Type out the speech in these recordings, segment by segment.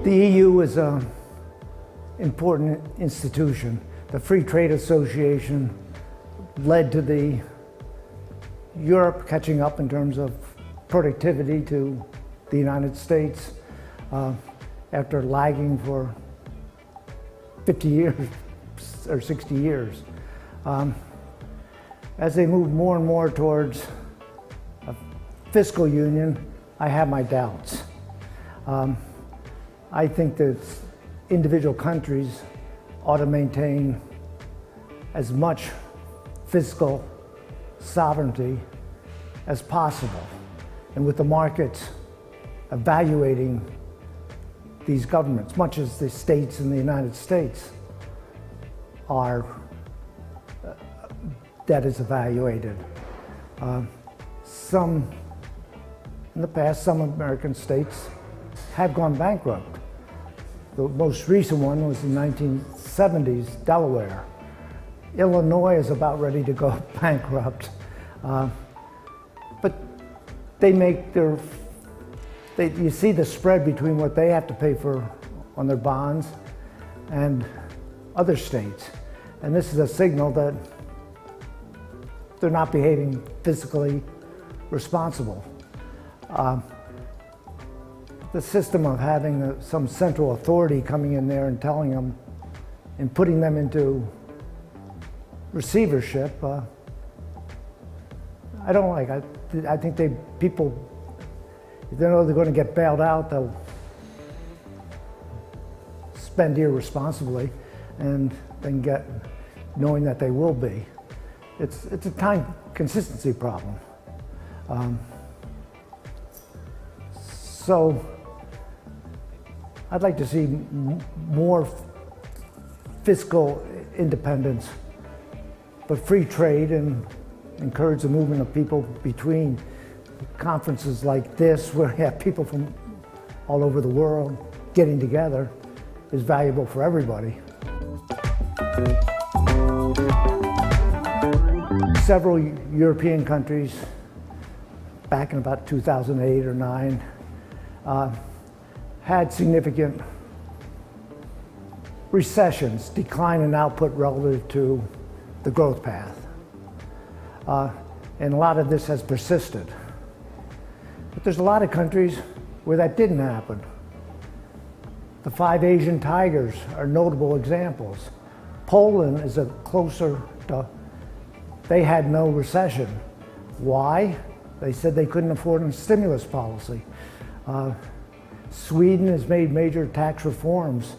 The EU is an important institution. The Free Trade Association led to the Europe catching up in terms of productivity to the United States after lagging for 50 years or 60 years. As they move more and more towards a fiscal union, I have my doubts. I think that individual countries ought to maintain as much fiscal sovereignty as possible, and with the markets evaluating these governments, much as the states in the United States are, that is evaluated. In the past, some American states have gone bankrupt. The most recent one was in the 1970s, Delaware. Illinois is about ready to go bankrupt. But they make you see the spread between what they have to pay for on their bonds and other states. And this is a signal that they're not behaving fiscally responsible. The system of having some central authority coming in there and telling them and putting them into receivership, I don't like. I think people, if they know they're going to get bailed out, they'll spend irresponsibly and then get knowing that they will be. It's a time consistency problem. So I'd like to see more fiscal independence, but free trade, and encourage the movement of people between conferences like this, where you have people from all over the world getting together, is valuable for everybody. Several European countries, back in about 2008 or 9, had significant recessions, decline in output relative to the growth path. And a lot of this has persisted. But there's a lot of countries where that didn't happen. The 5 Asian tigers are notable examples. Poland is a closer to, they had no recession. Why? They said they couldn't afford a stimulus policy. Sweden has made major tax reforms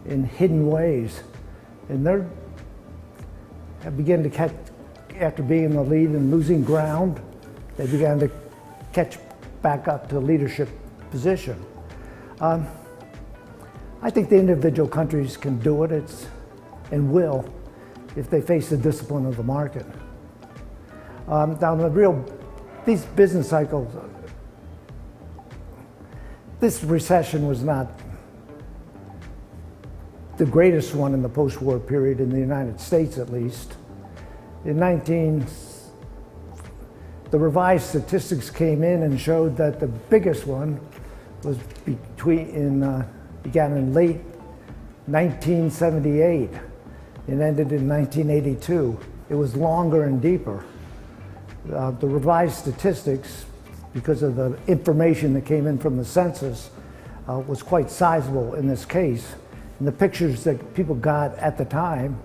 in hidden ways, and they're beginning to catch, after being in the lead and losing ground, they began to catch back up to leadership position. I think the individual countries can do it, and will, if they face the discipline of the market. These business cycles, this recession was not the greatest one in the post-war period in the United States, at least. The revised statistics came in and showed that the biggest one was began in late 1978 and ended in 1982. It was longer and deeper. The revised statistics, because of the information that came in from the census, was quite sizable in this case. And the pictures that people got at the time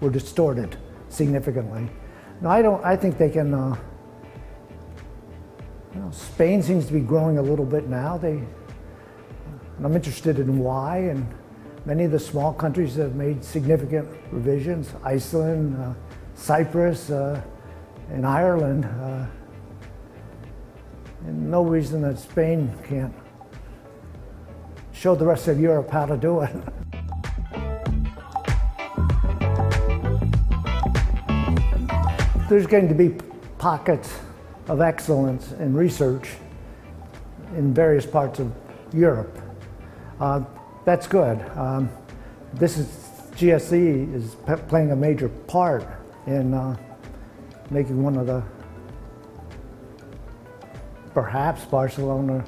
were distorted significantly. Now, I think they can, Spain seems to be growing a little bit now. And I'm interested in why, and many of the small countries have made significant revisions. Iceland, Cyprus, and Ireland, and no reason that Spain can't show the rest of Europe how to do it. There's going to be pockets of excellence in research in various parts of Europe. That's good. GSE is playing a major part in making one of the, perhaps Barcelona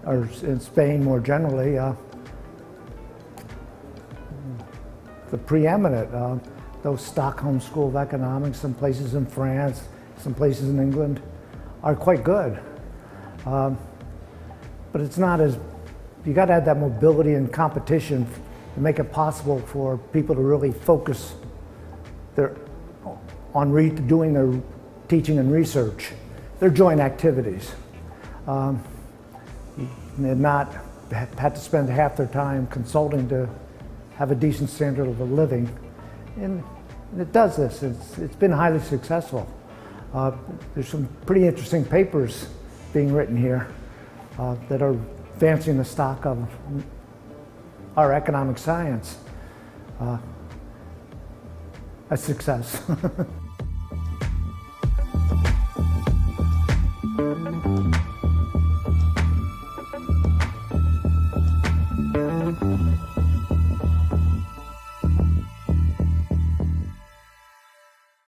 or in Spain more generally, the preeminent. Those Stockholm School of Economics, some places in France, some places in England, are quite good. But it's not as, you got to have that mobility and competition to make it possible for people to really focus on doing their teaching and research, their joint activities. And not had to spend half their time consulting to have a decent standard of a living. And it does this. It's been highly successful. There's some pretty interesting papers being written here that are advancing the stock of our economic science. A success.